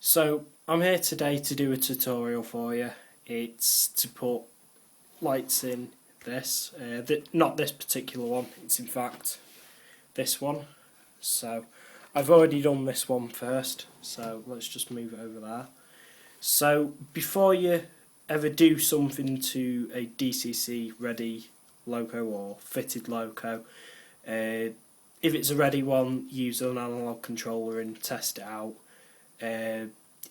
So I'm here today to do a tutorial for you. It's to put lights in this, not this particular one, it's in fact this one. So I've already done this one first, so let's just move it over there. So before you ever do something to a DCC ready loco or fitted loco, if it's a ready one, use an analog controller and test it out.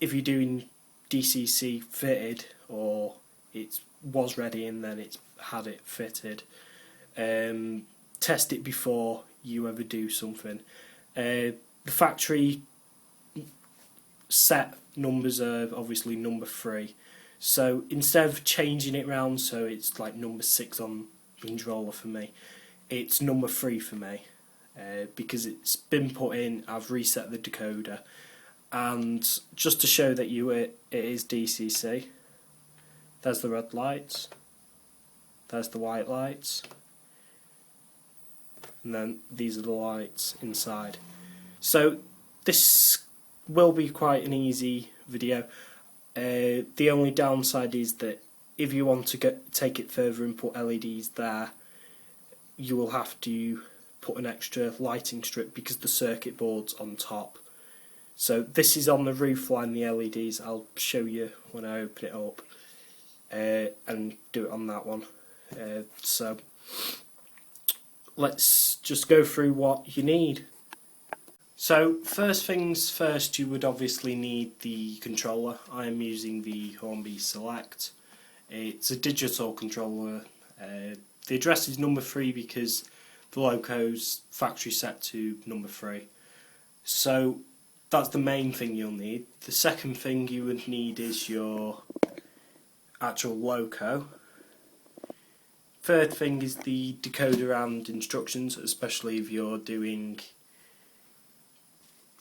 If you're doing DCC fitted, or it was ready and then it's had it fitted, test it before you ever do something. The factory set numbers are obviously number 3, so instead of changing it round so it's like number 6 on hinge roller for me, it's number 3 for me, because it's been put in. I've reset the decoder. And just to show that it is DCC, there's the red lights, there's the white lights, and then these are the lights inside. So this will be quite an easy video. The only downside is that if you want to take it further and put LEDs there, you will have to put an extra lighting strip because the circuit board's on top. So this is on the roof line, the LEDs. I'll show you when I open it up and do it on that one. So let's just go through what you need. So first things first, you would obviously need the controller. I am using the Hornby Select. It's a digital controller. The address is number 3 because the loco's factory set to number 3. So that's the main thing you'll need. The second thing you would need is your actual loco. Third thing is the decoder and instructions, especially if you're doing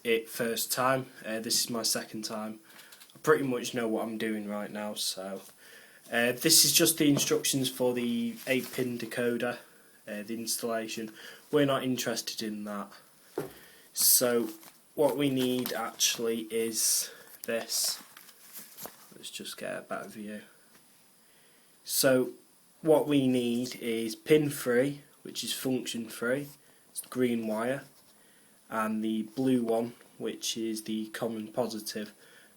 it first time. This is my second time. I pretty much know what I'm doing right now, so this is just the instructions for the 8-pin decoder, the installation. We're not interested in that. So what we need actually is this. Let's just get a better view. So what we need is pin 3, which is function 3, it's the green wire, and the blue one, which is the common positive,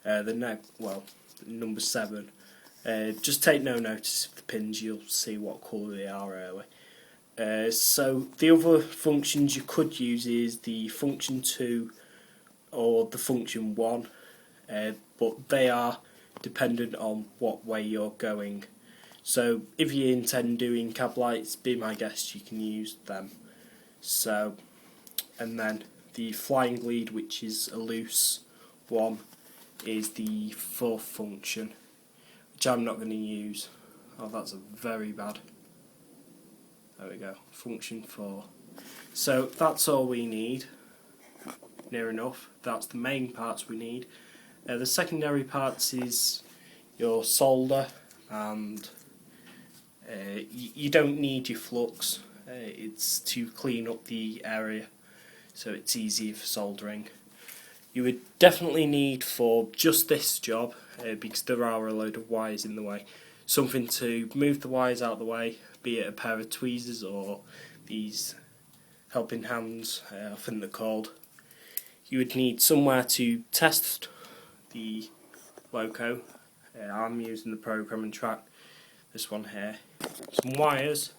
number 7. Just take no notice of the pins, you'll see what colour they are early. So the other functions you could use is the function 2 or the function 1, but they are dependent on what way you're going. So if you intend doing cab lights, be my guest, you can use them. So, and then the flying lead, which is a loose one, is the 4th function, which I'm not going to use. Oh, that's a very bad. There we go, function 4. So that's all we need. Near enough. That's the main parts we need. The secondary parts is your solder, and you don't need your flux. It's to clean up the area so it's easier for soldering. You would definitely need for just this job, because there are a load of wires in the way, something to move the wires out of the way, be it a pair of tweezers or these helping hands, I think they're called. You would need somewhere to test the loco. I'm using the program and track, this one here. Some wires.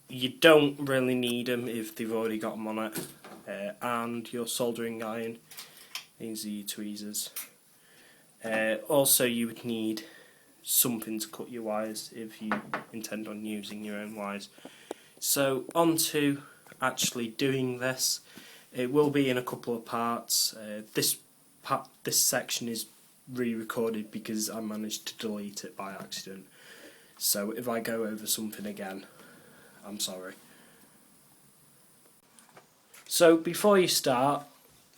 You don't really need them if they've already got them on it. And your soldering iron. These are your tweezers. Also you would need something to cut your wires if you intend on using your own wires. So on to actually doing this. It will be in a couple of parts. This section is re-recorded because I managed to delete it by accident. So if I go over something again, I'm sorry. So before you start,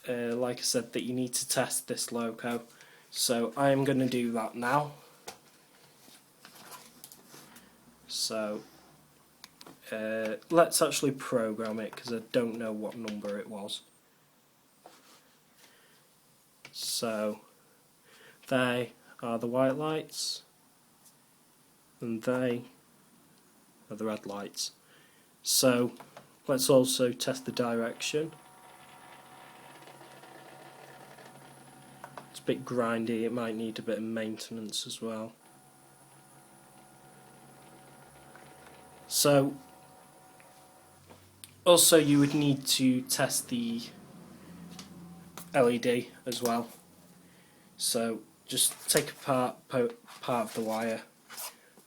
like I said, that you need to test this loco. So I am going to do that now. So let's actually program it because I don't know what number it was. So they are the white lights and they are the red lights. So let's also test the direction. It's a bit grindy, it might need a bit of maintenance as well. So also you would need to test the LED as well. So just take apart part of the wire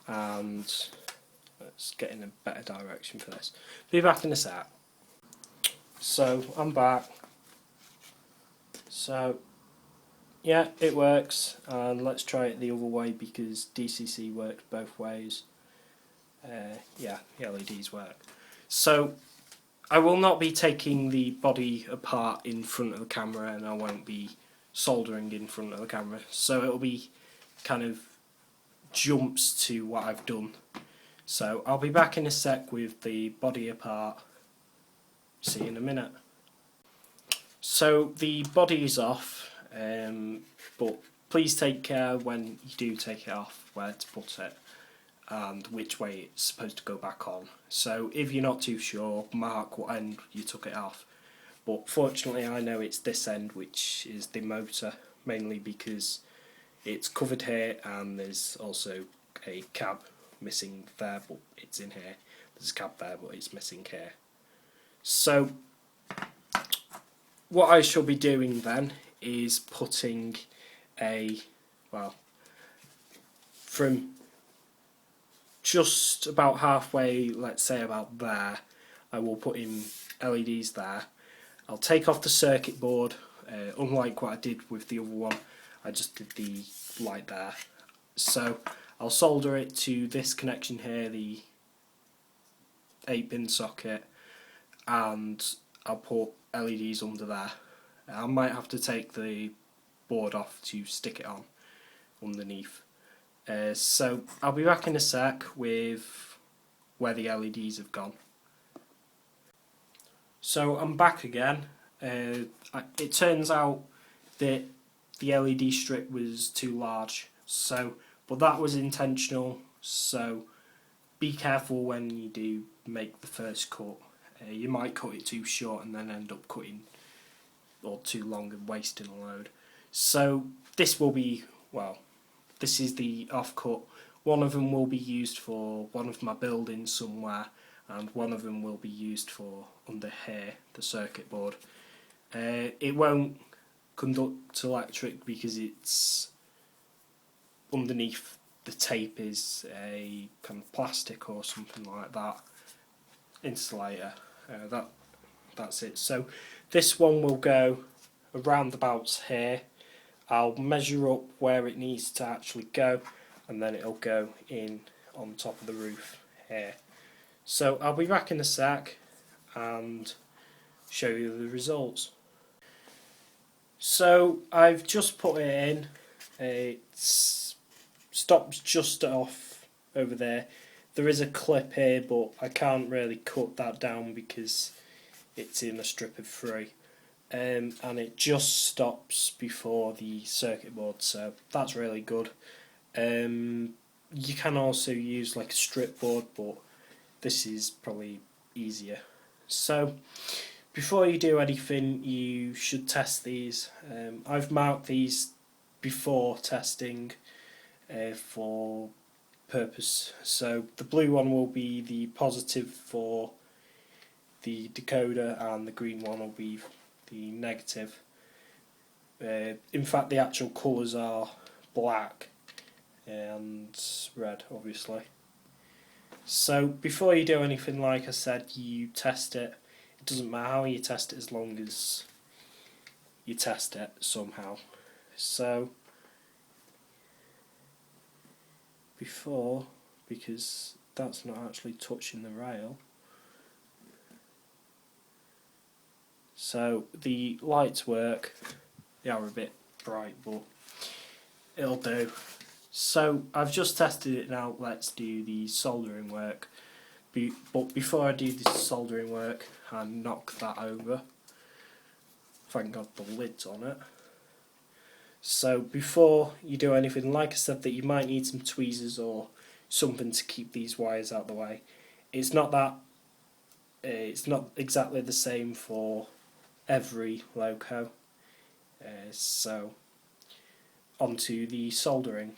and let's get in a better direction for this. Be back in a sec. So I'm back. So yeah, it works, and let's try it the other way because DCC works both ways. Yeah, the LEDs work. So I will not be taking the body apart in front of the camera, and I won't be soldering in front of the camera, so it'll be kind of jumps to what I've done. So I'll be back in a sec with the body apart. See you in a minute. So the body is off, but please take care when you do take it off where to put it and which way it's supposed to go back on. So if you're not too sure, mark what end you took it off. But fortunately I know it's this end, which is the motor, mainly because it's covered here and there's also a cab missing there, but it's in here. There's a cab there, but it's missing here. So what I shall be doing then is putting from just about halfway, let's say about there, I will put in LEDs there. I'll take off the circuit board, unlike what I did with the other one, I just did the light there. So I'll solder it to this connection here, the 8-pin socket, and I'll put LEDs under there. I might have to take the board off to stick it on underneath. So I'll be back in a sec with where the LEDs have gone. So I'm back again. It turns out that the LED strip was too large, but that was intentional, so be careful when you do make the first cut. You might cut it too short and then end up cutting or too long and wasting a load. So this will be, this is the offcut. One of them will be used for one of my buildings somewhere, and one of them will be used for under here, the circuit board. It won't conduct electric because it's underneath the tape is a kind of plastic or something like that, insulator. That's it. So this one will go around about here. I'll measure up where it needs to actually go, and then it'll go in on top of the roof here. So I'll be back in a sec and show you the results. So I've just put it in. It stops just off over there. There is a clip here, but I can't really cut that down because it's in a strip of 3. And it just stops before the circuit board, so that's really good. You can also use like a strip board, but this is probably easier. So before you do anything, you should test these. I've marked these before testing for purpose. So the blue one will be the positive for the decoder, and the green one will be the negative. In fact, the actual colours are black and red, obviously. So before you do anything, like I said, you test it. It doesn't matter how you test it as long as you test it somehow. So because that's not actually touching the rail. So the lights work. They are a bit bright, but it'll do. So I've just tested it now. Let's do the soldering work. But before I do the soldering work, I knock that over. Thank God the lid's on it. So before you do anything, like I said, that you might need some tweezers or something to keep these wires out of the way. It's not that. It's not exactly the same for every loco. So onto the soldering.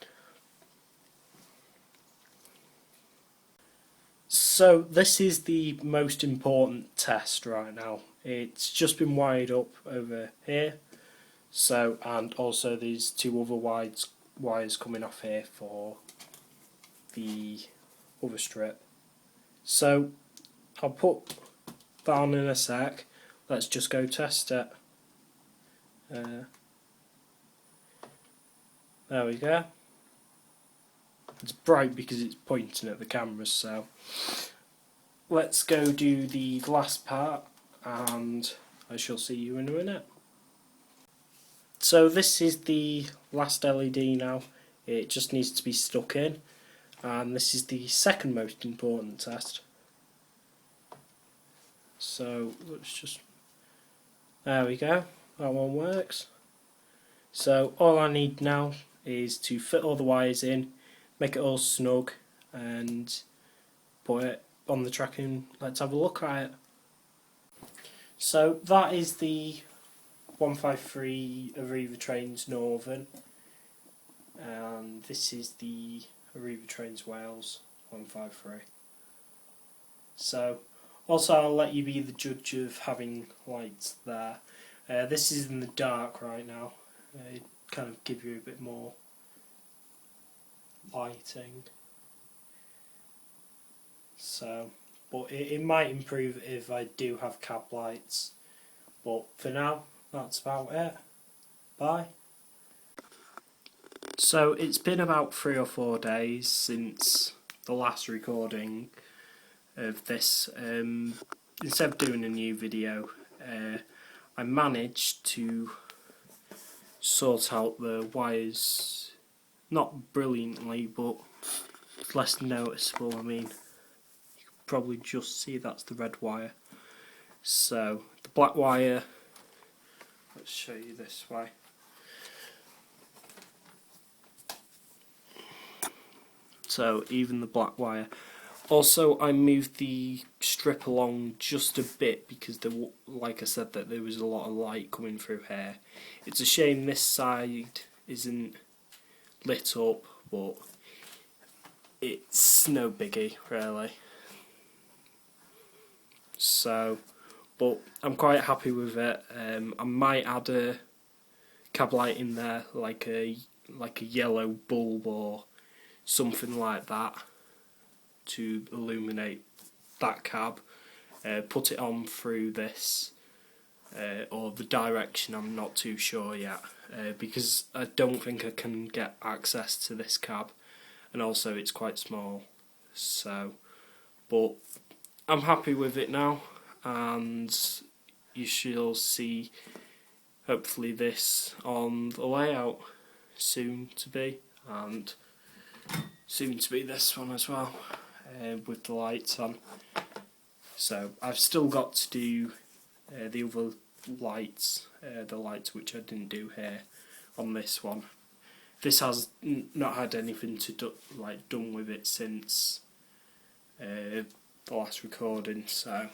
So this is the most important test right now. It's just been wired up over here. So, and also these two other wires coming off here for the other strip. So I'll put that on in a sec. Let's just go test it. There we go. It's bright because it's pointing at the camera, so let's go do the last part and I shall see you in a minute. So this is the last LED now. It just needs to be stuck in, and this is the second most important test. So let's just, there we go, that one works. So all I need now is to fit all the wires in, make it all snug, and put it on the track and let's have a look at it. So that is the 153 Arriva Trains Northern, and this is the Arriva Trains Wales 153. So also I'll let you be the judge of having lights there. This is in the dark right now, kind of give you a bit more lighting. So, but it might improve if I do have cab lights. But for now, that's about it. Bye. So it's been about 3 or 4 days since the last recording of this. Instead of doing a new video, I managed to sort out the wires, not brilliantly, but less noticeable. I mean, you can probably just see that's the red wire. So the black wire, let's show you this way. So even the black wire. Also, I moved the strip along just a bit because, like I said, that there was a lot of light coming through here. It's a shame this side isn't lit up, but it's no biggie really. So, but I'm quite happy with it. I might add a cab light in there, like a yellow bulb or something like that, to illuminate that cab. Put it on through this, or the direction I'm not too sure yet, because I don't think I can get access to this cab, and also it's quite small. So, but I'm happy with it now, and you shall see hopefully this on the layout soon to be, and soon to be this one as well, with the lights on. So I've still got to do the other lights, the lights which I didn't do here on this one. This has not had anything to done with it since the last recording, so,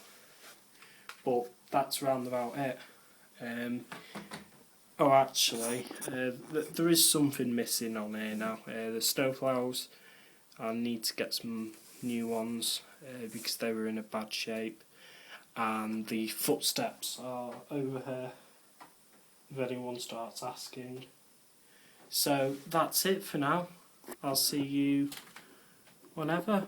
but that's round about it. Oh, actually, there is something missing on here now. The snowplows, I need to get some new ones because they were in a bad shape, and the footsteps are over here if anyone starts asking. So that's it for now. I'll see you whenever.